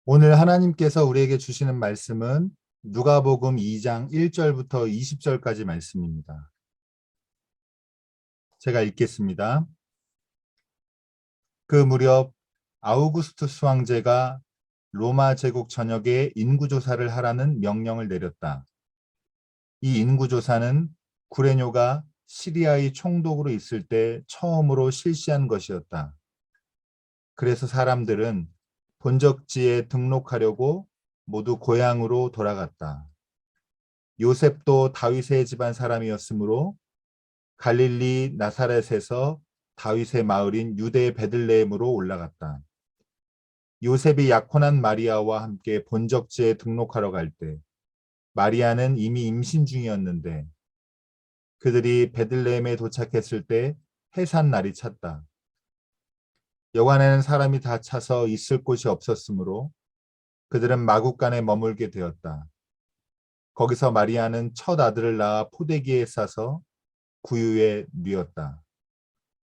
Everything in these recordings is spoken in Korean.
오늘 하나님께서 우리에게 주시는 말씀은 누가복음 2장 1절부터 20절까지 말씀입니다. 제가 읽겠습니다. 그 무렵 아우구스투스 황제가 로마 제국 전역에 인구조사를 하라는 명령을 내렸다. 이 인구조사는 구레뇨가 시리아의 총독으로 있을 때 처음으로 실시한 것이었다. 그래서 사람들은 본적지에 등록하려고 모두 고향으로 돌아갔다. 요셉도 다윗의 집안 사람이었으므로 갈릴리 나사렛에서 다윗의 마을인 유대 베들레헴으로 올라갔다. 요셉이 약혼한 마리아와 함께 본적지에 등록하러 갈 때 마리아는 이미 임신 중이었는데 그들이 베들레헴에 도착했을 때 해산 날이 찼다. 여관에는 사람이 다 차서 있을 곳이 없었으므로 그들은 마구간에 머물게 되었다. 거기서 마리아는 첫 아들을 낳아 포대기에 싸서 구유에 뉘었다.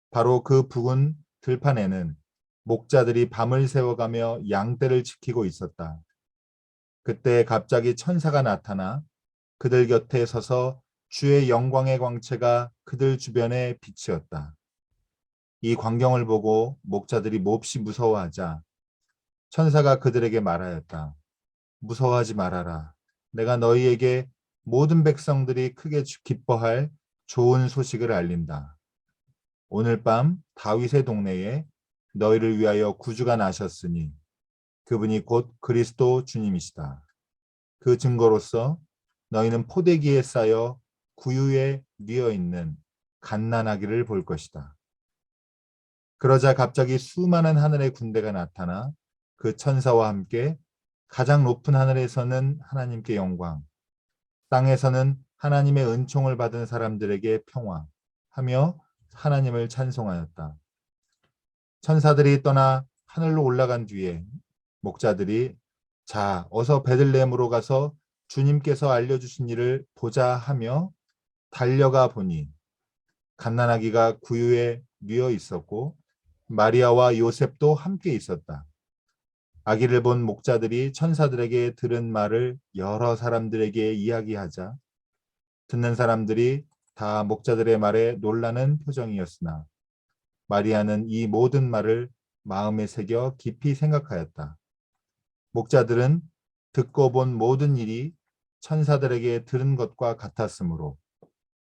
바로 그 부근 들판에는 목자들이 밤을 새워가며 양떼를 지키고 있었다. 그때 갑자기 천사가 나타나 그들 곁에 서서 주의 영광의 광채가 그들 주변에 비치었다. 이 광경을 보고 목자들이 몹시 무서워하자 천사가 그들에게 말하였다. 무서워하지 말아라. 내가 너희에게 모든 백성들이 크게 기뻐할 좋은 소식을 알린다. 오늘 밤 다윗의 동네에 너희를 위하여 구주가 나셨으니 그분이 곧 그리스도 주님이시다. 그 증거로서 너희는 포대기에 쌓여 구유에 뉘어 있는 갓난아기를 볼 것이다. 그러자 갑자기 수많은 하늘의 군대가 나타나 그 천사와 함께 가장 높은 하늘에서는 하나님께 영광, 땅에서는 하나님의 은총을 받은 사람들에게 평화하며 하나님을 찬송하였다. 천사들이 떠나 하늘로 올라간 뒤에 목자들이 자, 어서 베들레헴으로 가서 주님께서 알려주신 일을 보자 하며 달려가 보니 갓난아기가 구유에 뉘어 있었고 마리아와 요셉도 함께 있었다. 아기를 본 목자들이 천사들에게 들은 말을 여러 사람들에게 이야기하자 듣는 사람들이 다 목자들의 말에 놀라는 표정이었으나 마리아는 이 모든 말을 마음에 새겨 깊이 생각하였다. 목자들은 듣고 본 모든 일이 천사들에게 들은 것과 같았으므로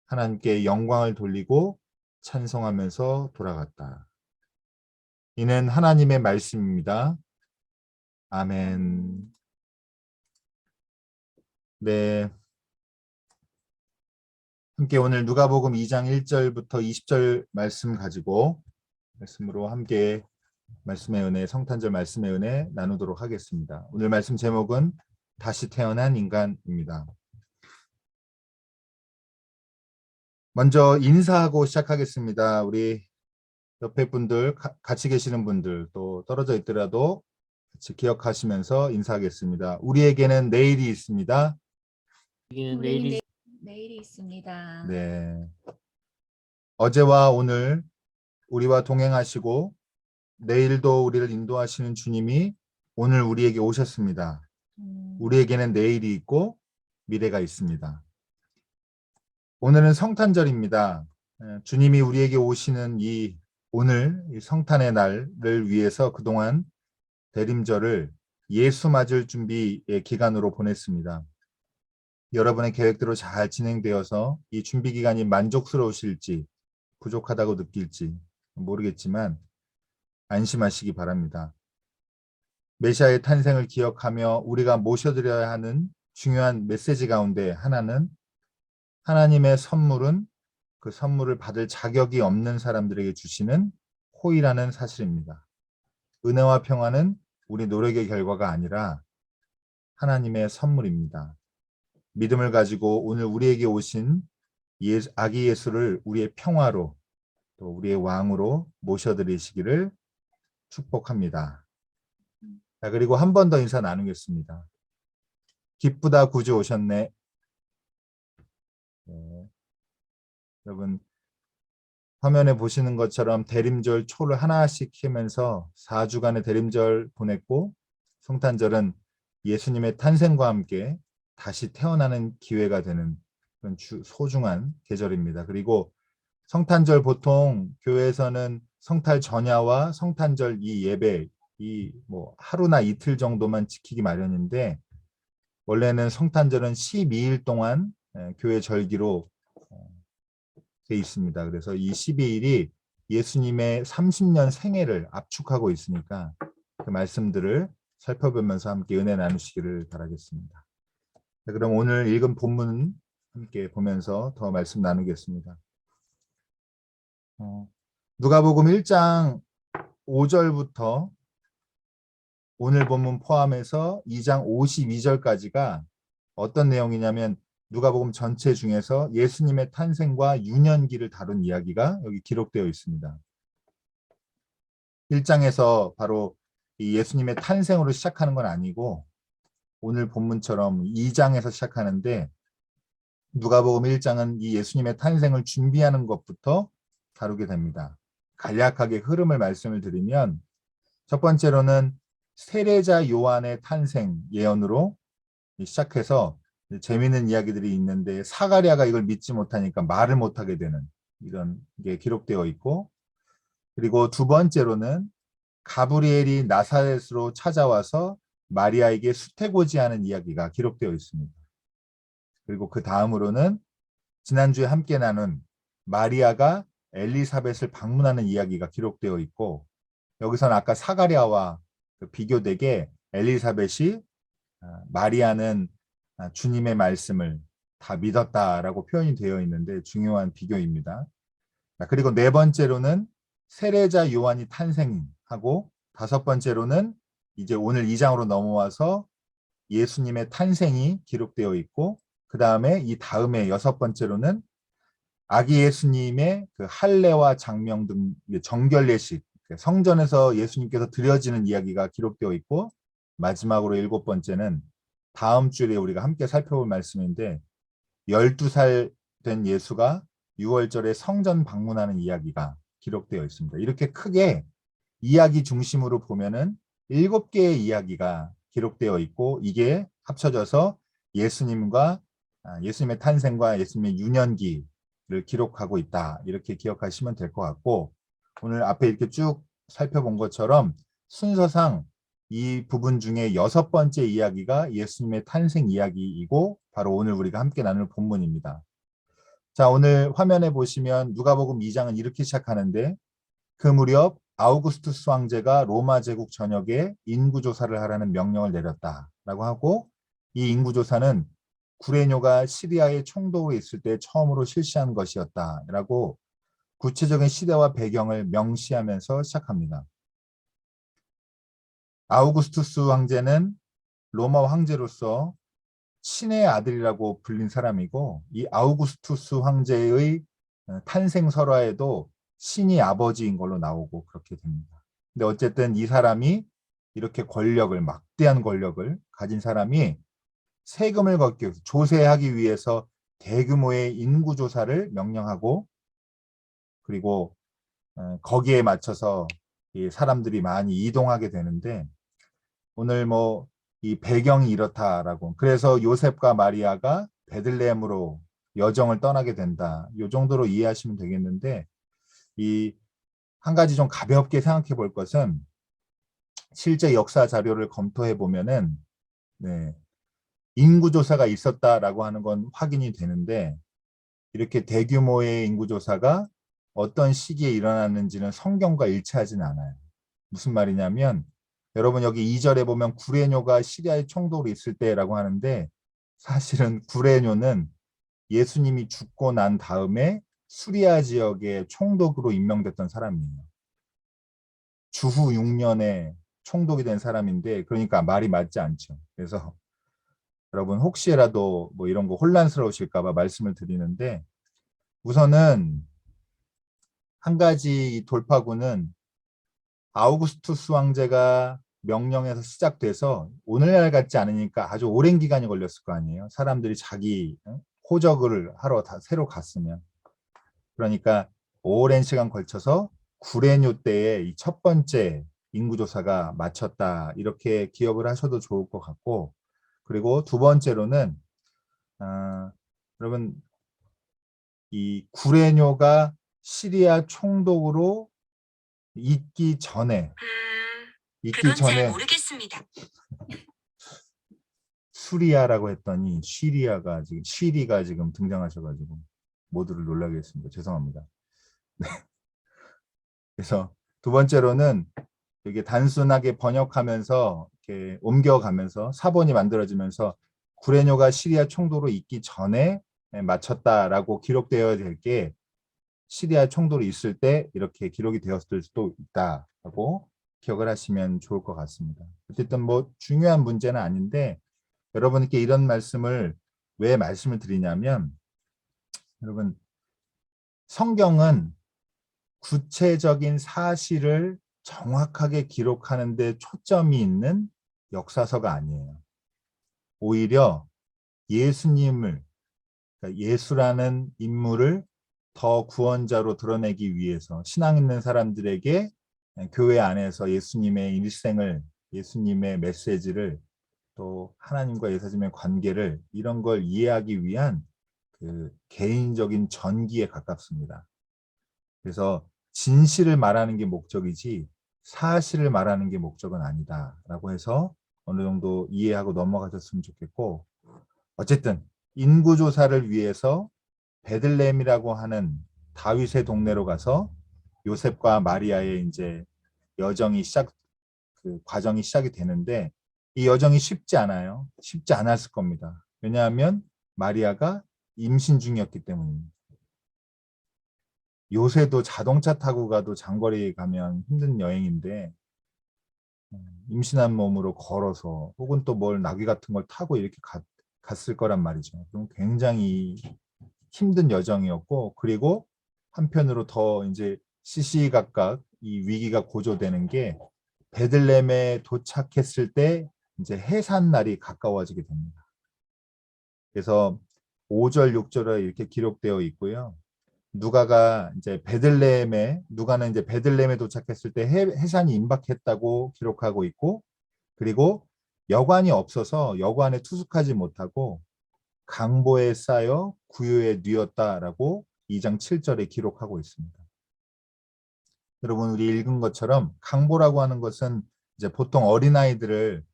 하나님께 영광을 돌리고 찬송하면서 돌아갔다. 이는 하나님의 말씀입니다. 아멘. 네. 함께 오늘 누가복음 2장 1절부터 20절 말씀으로 함께 말씀의 은혜, 성탄절 말씀의 은혜 나누도록 하겠습니다. 오늘 말씀 제목은 다시 태어난 인간입니다. 먼저 인사하고 시작하겠습니다. 우리 옆에 분들, 같이 계시는 분들, 또 떨어져 있더라도 같이 기억하시면서 인사하겠습니다. 우리에게는 내일이 있습니다. 우리는 내일이 있습니다. 네. 어제와 오늘 우리와 동행하시고 내일도 우리를 인도하시는 주님이 오늘 우리에게 오셨습니다. 우리에게는 내일이 있고 미래가 있습니다. 오늘은 성탄절입니다. 주님이 우리에게 오시는 오늘 성탄의 날을 위해서 그동안 대림절을 예수 맞을 준비의 기간으로 보냈습니다. 여러분의 계획대로 잘 진행되어서 이 준비 기간이 만족스러우실지 부족하다고 느낄지 모르겠지만 안심하시기 바랍니다. 메시아의 탄생을 기억하며 우리가 모셔드려야 하는 중요한 메시지 가운데 하나는 하나님의 선물은 그 선물을 받을 자격이 없는 사람들에게 주시는 호의라는 사실입니다. 은혜와 평화는 우리 노력의 결과가 아니라 하나님의 선물입니다. 믿음을 가지고 오늘 우리에게 오신 아기 예수를 우리의 평화로 또 우리의 왕으로 모셔드리시기를 축복합니다. 자, 그리고 한 번 더 인사 나누겠습니다. 기쁘다 구주 오셨네. 네. 여러분 화면에 보시는 것처럼 대림절 초를 하나씩 키우면서 4주간의 대림절 보냈고 성탄절은 예수님의 탄생과 함께 다시 태어나는 기회가 되는 그런 소중한 계절입니다. 그리고 성탄절 보통 교회에서는 성탄 전야와 성탄절 이 예배 이 뭐 하루나 이틀 정도만 지키기 마련인데 원래는 성탄절은 12일 동안 교회 절기로 돼 있습니다. 그래서 이 12일이 예수님의 30년 생애를 압축하고 있으니까 그 말씀들을 살펴보면서 함께 은혜 나누시기를 바라겠습니다. 자, 그럼 오늘 읽은 본문 함께 보면서 더 말씀 나누겠습니다. 누가복음 1장 5절부터 오늘 본문 포함해서 2장 52절까지가 어떤 내용이냐면 누가복음 전체 중에서 예수님의 탄생과 유년기를 다룬 이야기가 여기 기록되어 있습니다. 1장에서 바로 이 예수님의 탄생으로 시작하는 건 아니고 오늘 본문처럼 2장에서 시작하는데 누가복음 1장은 이 예수님의 탄생을 준비하는 것부터 다루게 됩니다. 간략하게 흐름을 말씀을 드리면 첫 번째로는 세례자 요한의 탄생 예언으로 시작해서 재미있는 이야기들이 있는데 사가랴가 이걸 믿지 못하니까 말을 못하게 되는 이런 게 기록되어 있고 그리고 두 번째로는 가브리엘이 나사렛으로 찾아와서 마리아에게 수태고지하는 이야기가 기록되어 있습니다. 그리고 그 다음으로는 지난주에 함께 나눈 마리아가 엘리사벳을 방문하는 이야기가 기록되어 있고 여기서는 아까 사가랴와 비교되게 엘리사벳이 마리아는 주님의 말씀을 다 믿었다라고 표현이 되어 있는데 중요한 비교입니다. 그리고 네 번째로는 세례자 요한이 탄생하고 다섯 번째로는 이제 오늘 2장으로 넘어와서 예수님의 탄생이 기록되어 있고 그 다음에 이 다음에 여섯 번째로는 아기 예수님의 그 할례와 장명 등 정결 예식 성전에서 예수님께서 드려지는 이야기가 기록되어 있고 마지막으로 일곱 번째는 다음 주에 우리가 함께 살펴볼 말씀인데 12살 된 예수가 6월절에 성전 방문하는 이야기가 기록되어 있습니다. 이렇게 크게 이야기 중심으로 보면은 7개의 이야기가 기록되어 있고 이게 합쳐져서 예수님의 탄생과 예수님의 유년기를 기록하고 있다. 이렇게 기억하시면 될 것 같고 오늘 앞에 이렇게 쭉 살펴본 것처럼 순서상 이 부분 중에 6번째 이야기가 예수님의 탄생 이야기이고 바로 오늘 우리가 함께 나눌 본문입니다. 자, 오늘 화면에 보시면 누가복음 2장은 이렇게 시작하는데 그 무렵 아우구스투스 황제가 로마 제국 전역에 인구조사를 하라는 명령을 내렸다라고 하고 이 인구조사는 구레뇨가 시리아의 총독으로 있을 때 처음으로 실시한 것이었다라고 구체적인 시대와 배경을 명시하면서 시작합니다. 아우구스투스 황제는 로마 황제로서 신의 아들이라고 불린 사람이고 이 아우구스투스 황제의 탄생 설화에도 신이 아버지인 걸로 나오고 그렇게 됩니다. 근데 어쨌든 이 사람이 이렇게 권력을 막대한 권력을 가진 사람이 세금을 걷기 위해서 조세하기 위해서 대규모의 인구조사를 명령하고 그리고 거기에 맞춰서 이 사람들이 많이 이동하게 되는데 오늘 뭐 이 배경이 이렇다라고 그래서 요셉과 마리아가 베들레헴으로 여정을 떠나게 된다. 이 정도로 이해하시면 되겠는데 이 한 가지 좀 가볍게 생각해 볼 것은 실제 역사 자료를 검토해 보면은 인구조사가 있었다라고 하는 건 확인이 되는데 이렇게 대규모의 인구조사가 어떤 시기에 일어났는지는 성경과 일치하지는 않아요. 무슨 말이냐면 여러분 여기 2절에 보면 구레뇨가 시리아의 총독으로 있을 때라고 하는데 사실은 구레뇨는 예수님이 죽고 난 다음에 수리아 지역의 총독으로 임명됐던 사람이에요. 주후 6년에 총독이 된 사람인데 그러니까 말이 맞지 않죠. 그래서 여러분 혹시라도 뭐 이런 거 혼란스러우실까 봐 말씀을 드리는데 우선은 한 가지 돌파구는 아우구스투스 황제가 명령에서 시작돼서 오늘날 같지 않으니까 아주 오랜 기간이 걸렸을 거 아니에요. 사람들이 자기 호적을 하러 다 새로 갔으면. 그러니까 오랜 시간 걸쳐서 구레뇨 때의 이 첫 번째 인구조사가 마쳤다. 이렇게 기억을 하셔도 좋을 것 같고, 그리고 두 번째로는 여러분 이 구레뇨가 시리아 총독으로 있기 전에 그건 잘 모르겠습니다. 수리아라고 했더니 시리가 지금 등장하셔가지고 모두를 놀라게 했습니다. 죄송합니다. 네. 그래서 두 번째로는 이게 단순하게 번역하면서 이렇게 옮겨가면서 사본이 만들어지면서 구레뇨가 시리아 총독으로 있기 전에 마쳤다라고 기록되어야 될 게 시리아 총독으로 있을 때 이렇게 기록이 되었을 수도 있다라고 기억을 하시면 좋을 것 같습니다. 어쨌든 뭐 중요한 문제는 아닌데 여러분께 이런 말씀을 왜 말씀을 드리냐면 여러분 성경은 구체적인 사실을 정확하게 기록하는 데 초점이 있는 역사서가 아니에요. 오히려 예수님을, 그러니까 예수라는 인물을 더 구원자로 드러내기 위해서 신앙 있는 사람들에게 교회 안에서 예수님의 일생을, 예수님의 메시지를 또 하나님과 예수님의 관계를 이런 걸 이해하기 위한 그 개인적인 전기에 가깝습니다. 그래서 진실을 말하는 게 목적이지 사실을 말하는 게 목적은 아니다라고 해서 어느 정도 이해하고 넘어가셨으면 좋겠고, 어쨌든 인구조사를 위해서 베들레헴이라고 하는 다윗의 동네로 가서 요셉과 마리아의 이제 그 과정이 시작이 되는데 이 여정이 쉽지 않아요. 쉽지 않았을 겁니다. 왜냐하면 마리아가 임신 중이었기 때문입니다. 요새도 자동차 타고 가도 장거리 가면 힘든 여행인데 임신한 몸으로 걸어서 혹은 또 뭘 나귀 같은 걸 타고 이렇게 갔을 거란 말이죠. 그럼 굉장히 힘든 여정이었고, 그리고 한편으로 더 이제 시시각각 이 위기가 고조되는 게 베들레헴에 도착했을 때 이제 해산날이 가까워지게 됩니다. 그래서 5절, 6절에 이렇게 기록되어 있고요. 누가는 이제 베들레헴에 도착했을 때 해산이 임박했다고 기록하고 있고, 그리고 여관이 없어서 여관에 투숙하지 못하고 강보에 쌓여 구유에 뉘었다라고 2장 7절에 기록하고 있습니다. 여러분 우리 읽은 것처럼 강보라고 하는 것은 이제 보통 어린아이들을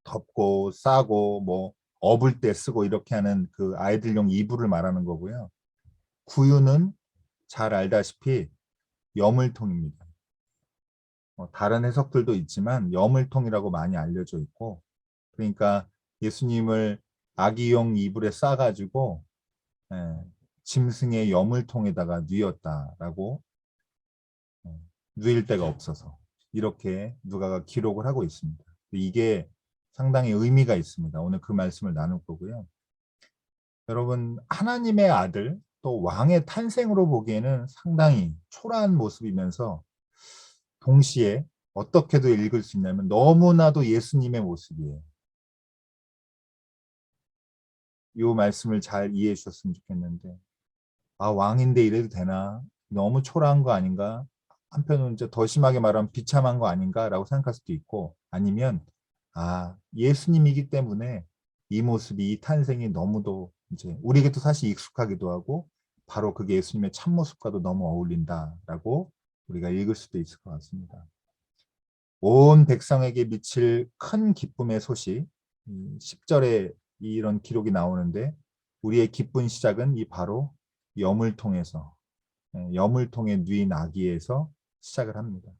덮고 싸고 뭐 업을 때 쓰고 이렇게 하는 그 아이들용 이불을 말하는 거고요. 구유는 잘 알다시피 여물통입니다. 다른 해석들도 있지만 여물통이라고 많이 알려져 있고, 그러니까 예수님을 아기용 이불에 싸가지고 짐승의 여물통에다가 뉘었다라고, 누일 데가 없어서 이렇게 누가가 기록을 하고 있습니다. 이게 상당히 의미가 있습니다. 오늘 그 말씀을 나눌 거고요. 여러분 하나님의 아들 또 왕의 탄생으로 보기에는 상당히 초라한 모습이면서 동시에 어떻게도 읽을 수 있냐면 너무나도 예수님의 모습이에요. 이 말씀을 잘 이해해 주셨으면 좋겠는데, 아 왕인데 이래도 되나? 너무 초라한 거 아닌가? 한편으로는 이제 더 심하게 말하면 비참한 거 아닌가라고 생각할 수도 있고, 아니면 아 예수님이기 때문에 이 모습이 이 탄생이 너무도 이제 우리에게도 사실 익숙하기도 하고 바로 그게 예수님의 참모습과도 너무 어울린다라고 우리가 읽을 수도 있을 것 같습니다. 온 백성에게 미칠 큰 기쁨의 소식, 10절에 이런 기록이 나오는데 우리의 기쁜 시작은 이 바로 여물통에서, 여물통의 뉘인 아기에서 시작을 합니다.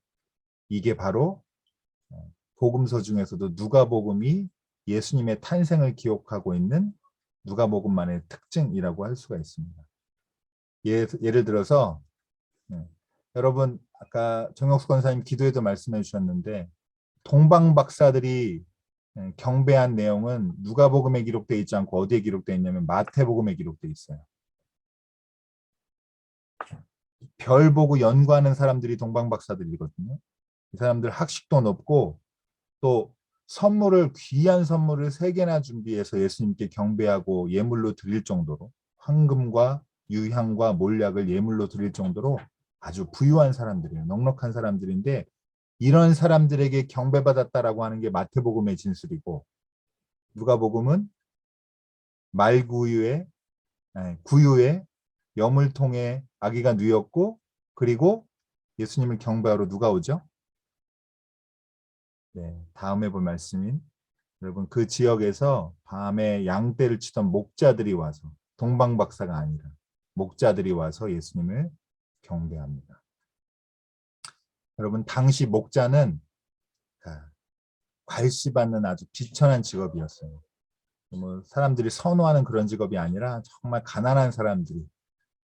이게 바로 복음서 중에서도 누가복음이 예수님의 탄생을 기록하고 있는 누가복음만의 특징이라고 할 수가 있습니다. 예를 들어서 여러분 아까 정혁수 권사님 기도에도 말씀해 주셨는데 동방 박사들이 경배한 내용은 누가복음에 기록되어 있지 않고 어디에 기록되어 있냐면 마태복음에 기록되어 있어요. 별 보고 연구하는 사람들이 동방 박사들이거든요. 이 사람들 학식도 높고 또 귀한 선물을 3개나 준비해서 예수님께 경배하고 예물로 드릴 정도로 황금과 유향과 몰약을 예물로 드릴 정도로 아주 부유한 사람들이에요. 넉넉한 사람들인데 이런 사람들에게 경배받았다라고 하는 게 마태복음의 진술이고, 누가복음은 말구유에 구유에 여물통에 아기가 누였고, 그리고 예수님을 경배하러 누가 오죠? 네, 다음에 볼 말씀인 여러분, 그 지역에서 밤에 양떼를 치던 목자들이 와서, 동방박사가 아니라 목자들이 와서 예수님을 경배합니다. 여러분, 당시 목자는 괄시받는 아주 비천한 직업이었어요. 뭐 사람들이 선호하는 그런 직업이 아니라 정말 가난한 사람들이,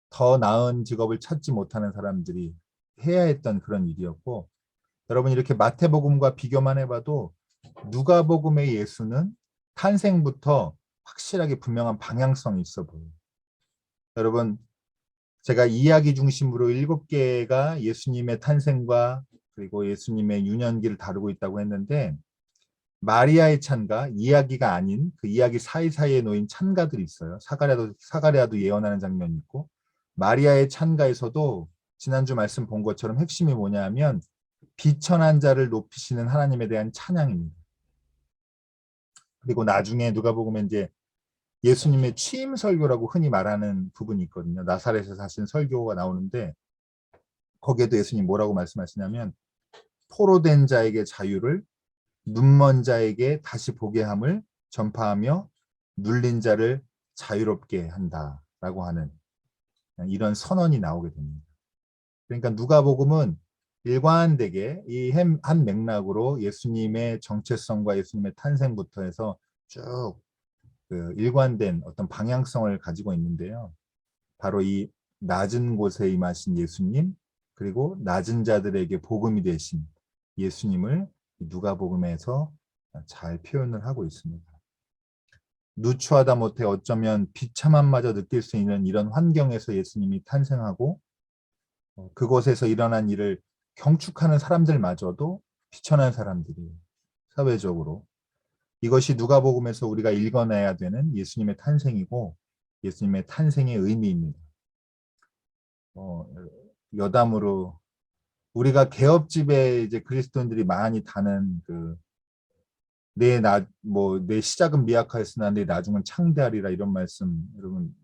더 나은 직업을 찾지 못하는 사람들이 해야 했던 그런 일이었고, 여러분 이렇게 마태복음과 비교만 해봐도 누가복음의 예수는 탄생부터 확실하게 분명한 방향성이 있어 보여요. 여러분, 제가 이야기 중심으로 7개가 예수님의 탄생과 그리고 예수님의 유년기를 다루고 있다고 했는데, 마리아의 찬가, 이야기가 아닌 그 이야기 사이사이에 놓인 찬가들이 있어요. 사가랴도 예언하는 장면이 있고, 마리아의 찬가에서도 지난주 말씀 본 것처럼 핵심이 뭐냐 하면 비천한 자를 높이시는 하나님에 대한 찬양입니다. 그리고 나중에 누가복음에 이제 예수님의 취임 설교라고 흔히 말하는 부분이 있거든요. 나사렛에서 하신 설교가 나오는데, 거기에도 예수님 뭐라고 말씀하시냐면 포로된 자에게 자유를, 눈먼 자에게 다시 보게 함을 전파하며 눌린 자를 자유롭게 한다라고 하는 이런 선언이 나오게 됩니다. 그러니까 누가복음은 일관되게 이 한 맥락으로 예수님의 정체성과 예수님의 탄생부터 해서 쭉 그 일관된 어떤 방향성을 가지고 있는데요. 바로 이 낮은 곳에 임하신 예수님, 그리고 낮은 자들에게 복음이 되신 예수님을 누가복음에서 잘 표현을 하고 있습니다. 누추하다 못해 어쩌면 비참함마저 느낄 수 있는 이런 환경에서 예수님이 탄생하고, 그곳에서 일어난 일을 경축하는 사람들마저도 비천한 사람들이에요. 사회적으로. 이것이 누가복음에서 우리가 읽어내야 되는 예수님의 탄생이고 예수님의 탄생의 의미입니다. 여담으로 우리가 개업집에 이제 그리스도인들이 많이 다는 내 시작은 미약하였으나 내 나중은 창대하리라, 이런 말씀, 여러분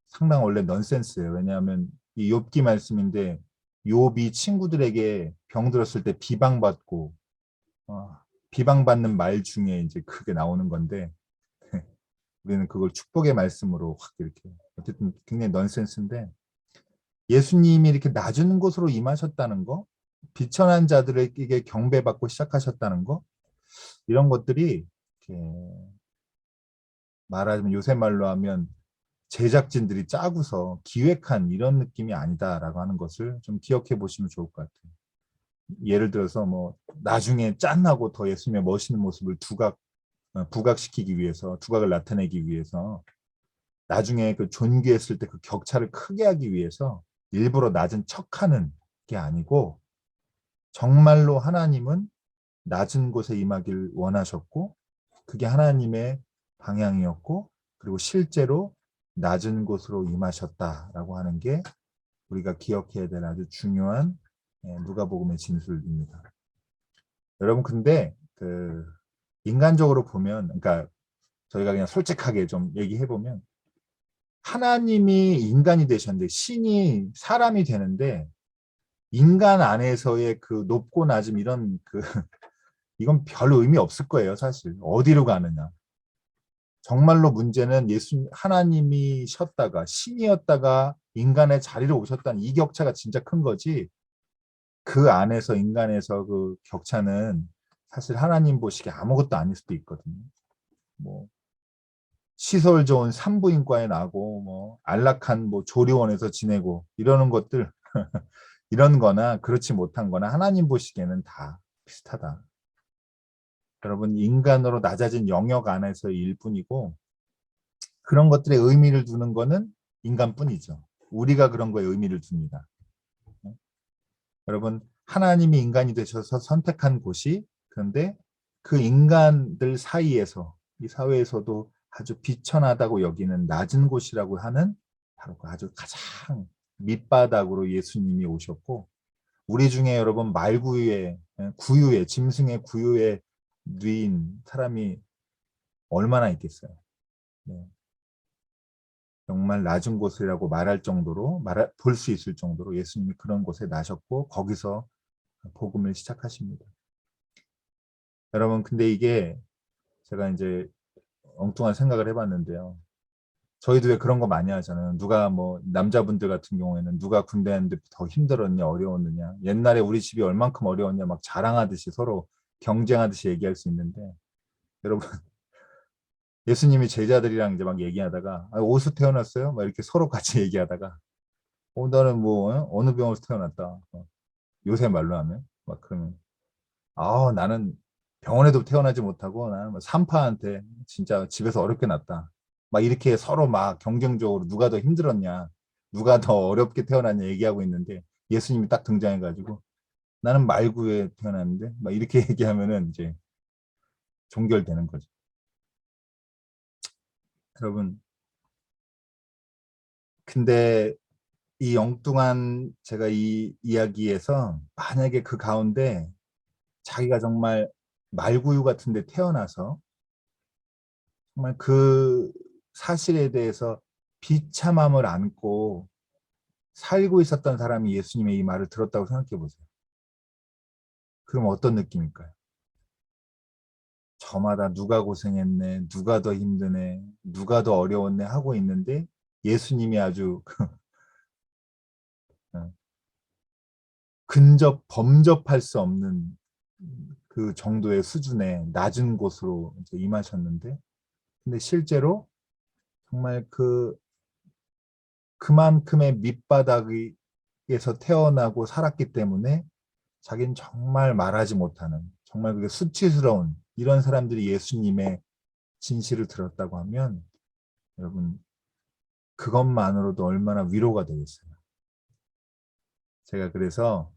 상당 원래 넌센스예요. 왜냐하면 이 욥기 말씀인데, 욥이 친구들에게 병들었을 때 비방받고 비방받는 말 중에 이제 그게 나오는 건데 우리는 그걸 축복의 말씀으로 확 이렇게, 어쨌든 굉장히 넌센스인데, 예수님이 이렇게 낮은 곳으로 임하셨다는 거, 비천한 자들에게 경배받고 시작하셨다는 거, 이런 것들이 이렇게 말하자면 요새 말로 하면 제작진들이 짜고서 기획한 이런 느낌이 아니다라고 하는 것을 좀 기억해 보시면 좋을 것 같아요. 예를 들어서 뭐 나중에 짠하고 더 예수님의 멋있는 모습을 부각시키기 위해서, 두각을 나타내기 위해서, 나중에 그 존귀했을 때 그 격차를 크게 하기 위해서 일부러 낮은 척하는 게 아니고, 정말로 하나님은 낮은 곳에 임하길 원하셨고 그게 하나님의 방향이었고, 그리고 실제로 낮은 곳으로 임하셨다라고 하는 게 우리가 기억해야 될 아주 중요한 누가복음의 진술입니다. 여러분, 근데 인간적으로 보면, 그러니까 저희가 그냥 솔직하게 좀 얘기해 보면, 하나님이 인간이 되셨는데, 신이 사람이 되는데, 인간 안에서의 그 높고 낮음, 이런 이건 별 의미 없을 거예요, 사실. 어디로 가느냐. 정말로 문제는 하나님이셨다가 신이었다가 인간의 자리로 오셨다는 이 격차가 진짜 큰 거지, 그 안에서 인간에서 그 격차는 사실 하나님 보시기에 아무것도 아닐 수도 있거든요. 뭐 시설 좋은 산부인과에 나고 뭐 안락한 뭐 조리원에서 지내고 이러는 것들 이런 거나 그렇지 못한 거나 하나님 보시기에는 다 비슷하다. 여러분, 인간으로 낮아진 영역 안에서의 일뿐이고, 그런 것들에 의미를 두는 거는 인간뿐이죠. 우리가 그런 거에 의미를 둡니다. 여러분, 하나님이 인간이 되셔서 선택한 곳이, 그런데 그 인간들 사이에서, 이 사회에서도 아주 비천하다고 여기는 낮은 곳이라고 하는 바로 그 아주 가장 밑바닥으로 예수님이 오셨고, 우리 중에 여러분 말구유에 구유에 짐승의 구유에 누인 사람이 얼마나 있겠어요. 네. 정말 낮은 곳이라고 말할 정도로 볼 수 있을 정도로 예수님이 그런 곳에 나셨고 거기서 복음을 시작하십니다. 여러분 근데 이게 제가 이제 엉뚱한 생각을 해봤는데요. 저희도 왜 그런 거 많이 하잖아요. 누가 뭐 남자분들 같은 경우에는 누가 군대 갔는데 더 힘들었냐 어려웠느냐. 옛날에 우리 집이 얼만큼 어려웠냐 막 자랑하듯이 서로 경쟁하듯이 얘기할 수 있는데 여러분 예수님이 제자들이랑 이제 막 얘기하다가 어디서 태어났어요? 막 이렇게 서로 같이 얘기하다가 너는 뭐 어느 병원에서 태어났다. 요새 말로 하면 막 그러면 나는 병원에도 태어나지 못하고 나는 뭐 산파한테 진짜 집에서 어렵게 났다. 막 이렇게 서로 막 경쟁적으로 누가 더 힘들었냐, 누가 더 어렵게 태어났냐 얘기하고 있는데 예수님이 딱 등장해가지고 나는 말구에 태어났는데 막 이렇게 얘기하면은 이제 종결되는 거죠. 여러분, 근데 이 엉뚱한 제가 이 이야기에서 만약에 그 가운데 자기가 정말 말구유 같은 데 태어나서 정말 그 사실에 대해서 비참함을 안고 살고 있었던 사람이 예수님의 이 말을 들었다고 생각해 보세요. 그럼 어떤 느낌일까요? 저마다 누가 고생했네, 누가 더 힘드네, 누가 더 어려웠네 하고 있는데 예수님이 아주 범접할 수 없는 그 정도의 수준의 낮은 곳으로 이제 임하셨는데 근데 실제로 정말 그만큼의 밑바닥에서 태어나고 살았기 때문에 자기는 정말 말하지 못하는 정말 그게 수치스러운 이런 사람들이 예수님의 진실을 들었다고 하면 여러분 그것만으로도 얼마나 위로가 되겠어요. 제가 그래서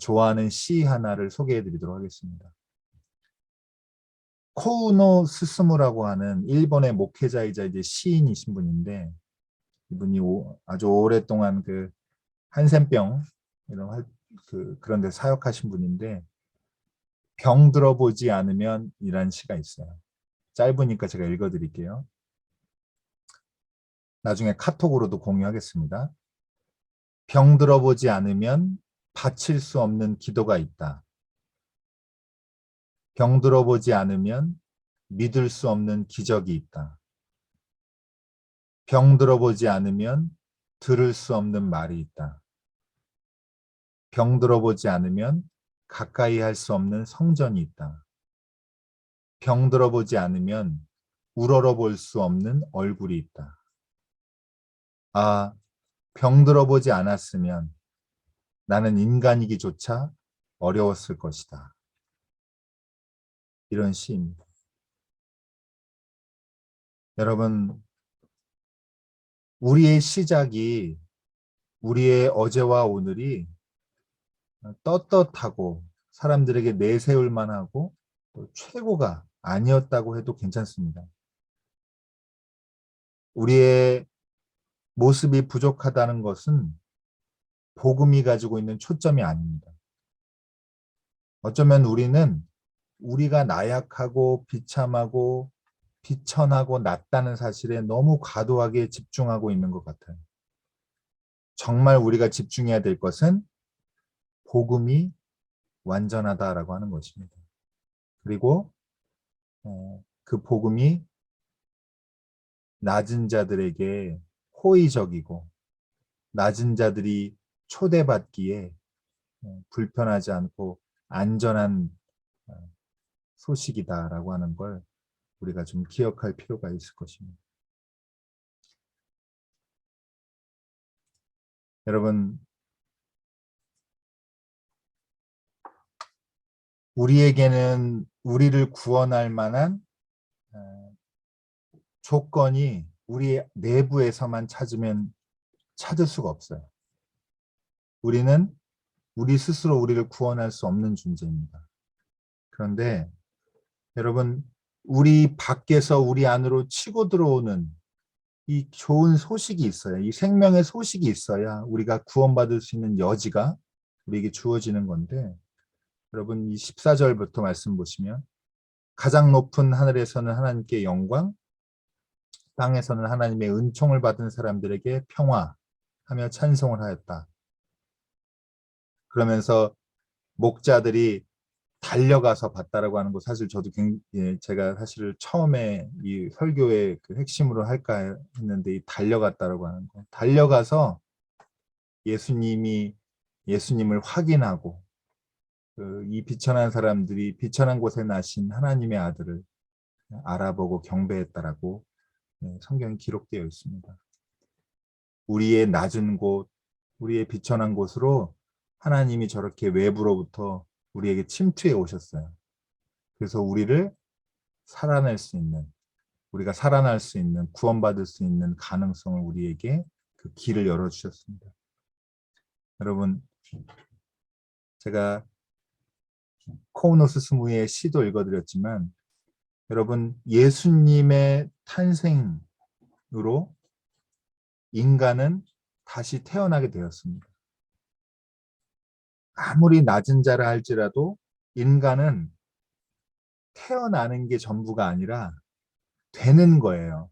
좋아하는 시 하나를 소개해 드리도록 하겠습니다. 코우노 스스무라고 하는 일본의 목회자이자 이제 시인이신 분인데 이분이 아주 오랫동안 그 한센병 이런 그런 데 사역하신 분인데 병 들어보지 않으면 이란 시가 있어요. 짧으니까 제가 읽어드릴게요. 나중에 카톡으로도 공유하겠습니다. 병 들어보지 않으면 바칠 수 없는 기도가 있다. 병 들어보지 않으면 믿을 수 없는 기적이 있다. 병 들어보지 않으면 들을 수 없는 말이 있다. 병 들어보지 않으면 가까이 할 수 없는 성전이 있다. 병 들어보지 않으면 우러러볼 수 없는 얼굴이 있다. 병 들어보지 않았으면 나는 인간이기조차 어려웠을 것이다. 이런 시입니다. 여러분, 우리의 시작이 우리의 어제와 오늘이 떳떳하고 사람들에게 내세울 만하고 또 최고가 아니었다고 해도 괜찮습니다. 우리의 모습이 부족하다는 것은 복음이 가지고 있는 초점이 아닙니다. 어쩌면 우리는 우리가 나약하고 비참하고 비천하고 낮다는 사실에 너무 과도하게 집중하고 있는 것 같아요. 정말 우리가 집중해야 될 것은 복음이 완전하다라고 하는 것입니다. 그리고 그 복음이 낮은 자들에게 호의적이고 낮은 자들이 초대받기에 불편하지 않고 안전한 소식이다라고 하는 걸 우리가 좀 기억할 필요가 있을 것입니다. 여러분, 우리에게는 우리를 구원할 만한 조건이 우리 내부에서만 찾을 수가 없어요. 우리는 우리 스스로 우리를 구원할 수 없는 존재입니다. 그런데 여러분, 우리 밖에서 우리 안으로 치고 들어오는 이 좋은 소식이 있어야, 이 생명의 소식이 있어야 우리가 구원받을 수 있는 여지가 우리에게 주어지는 건데, 여러분 이 14절부터 말씀 보시면 가장 높은 하늘에서는 하나님께 영광, 땅에서는 하나님의 은총을 받은 사람들에게 평화하며 찬송을 하였다. 그러면서 목자들이 달려가서 봤다라고 하는 거, 사실 저도 제가 사실 처음에 이 설교의 그 핵심으로 할까 했는데, 이 달려갔다라고 하는 거, 달려가서 예수님을 확인하고, 이 비천한 사람들이 비천한 곳에 나신 하나님의 아들을 알아보고 경배했다라고 성경에 기록되어 있습니다. 우리의 낮은 곳, 우리의 비천한 곳으로 하나님이 저렇게 외부로부터 우리에게 침투해 오셨어요. 그래서 우리를 살아낼 수 있는, 우리가 살아날 수 있는, 구원받을 수 있는 가능성을 우리에게 그 길을 열어주셨습니다. 여러분, 제가 코우노스 스무의 시도 읽어드렸지만, 여러분, 예수님의 탄생으로 인간은 다시 태어나게 되었습니다. 아무리 낮은 자라 할지라도 인간은 태어나는 게 전부가 아니라 되는 거예요.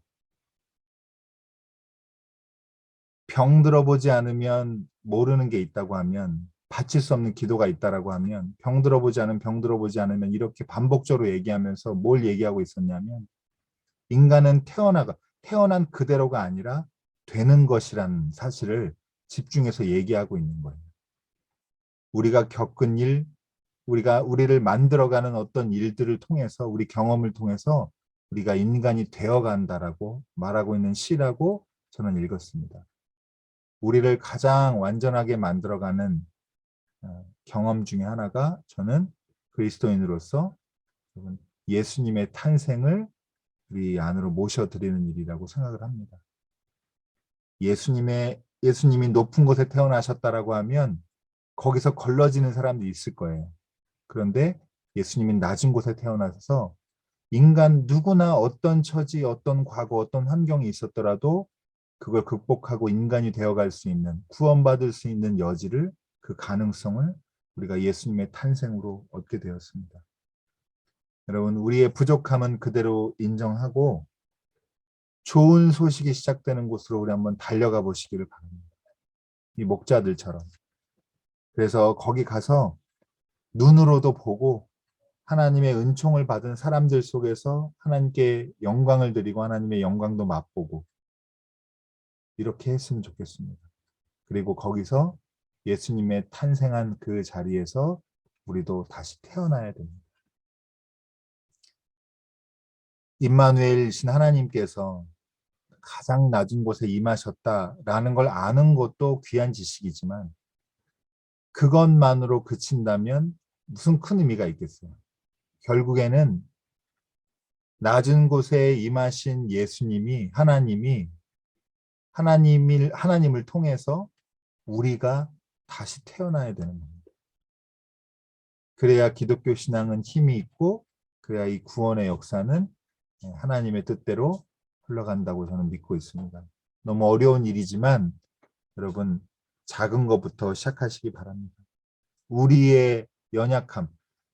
병 들어보지 않으면 모르는 게 있다고 하면, 바칠 수 없는 기도가 있다라고 하면, 병 들어보지 않으면 이렇게 반복적으로 얘기하면서 뭘 얘기하고 있었냐면, 인간은 태어난 그대로가 아니라 되는 것이라는 사실을 집중해서 얘기하고 있는 거예요. 우리가 겪은 일, 우리를 만들어가는 어떤 일들을 통해서, 우리 경험을 통해서 우리가 인간이 되어간다라고 말하고 있는 시라고 저는 읽었습니다. 우리를 가장 완전하게 만들어가는 경험 중에 하나가, 저는 그리스도인으로서 예수님의 탄생을 우리 안으로 모셔드리는 일이라고 생각을 합니다. 예수님이 높은 곳에 태어나셨다라고 하면 거기서 걸러지는 사람들이 있을 거예요. 그런데 예수님이 낮은 곳에 태어나셔서 인간 누구나 어떤 처지, 어떤 과거, 어떤 환경이 있었더라도 그걸 극복하고 인간이 되어갈 수 있는, 구원받을 수 있는 여지를, 그 가능성을 우리가 예수님의 탄생으로 얻게 되었습니다. 여러분, 우리의 부족함은 그대로 인정하고 좋은 소식이 시작되는 곳으로 우리 한번 달려가 보시기를 바랍니다. 이 목자들처럼. 그래서 거기 가서 눈으로도 보고 하나님의 은총을 받은 사람들 속에서 하나님께 영광을 드리고 하나님의 영광도 맛보고, 이렇게 했으면 좋겠습니다. 그리고 거기서 예수님의 탄생한 그 자리에서 우리도 다시 태어나야 됩니다. 임마누엘이신 하나님께서 가장 낮은 곳에 임하셨다라는 걸 아는 것도 귀한 지식이지만, 그것만으로 그친다면 무슨 큰 의미가 있겠어요. 결국에는 낮은 곳에 임하신 예수님이, 하나님을 통해서 우리가 다시 태어나야 되는 겁니다. 그래야 기독교 신앙은 힘이 있고, 그래야 이 구원의 역사는 하나님의 뜻대로 흘러간다고 저는 믿고 있습니다. 너무 어려운 일이지만 여러분, 작은 것부터 시작하시기 바랍니다. 우리의 연약함,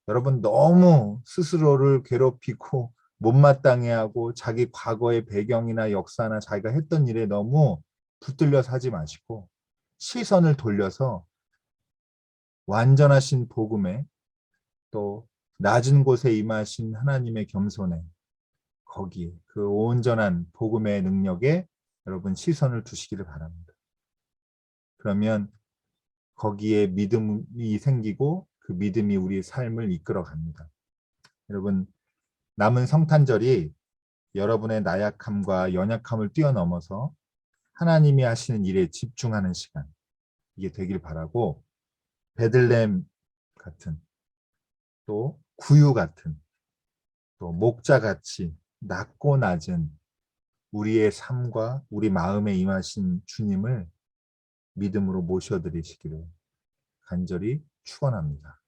여러분 너무 스스로를 괴롭히고 못마땅해 하고 자기 과거의 배경이나 역사나 자기가 했던 일에 너무 붙들려서 하지 마시고, 시선을 돌려서 완전하신 복음에, 또 낮은 곳에 임하신 하나님의 겸손에, 거기에 그 온전한 복음의 능력에 여러분 시선을 두시기를 바랍니다. 그러면 거기에 믿음이 생기고 그 믿음이 우리의 삶을 이끌어 갑니다. 여러분, 남은 성탄절이 여러분의 나약함과 연약함을 뛰어넘어서 하나님이 하시는 일에 집중하는 시간, 이게 되길 바라고, 베들레헴 같은, 또 구유 같은, 또 목자같이 낮고 낮은 우리의 삶과 우리 마음에 임하신 주님을 믿음으로 모셔드리시기를 간절히 축원합니다.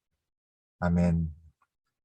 아멘.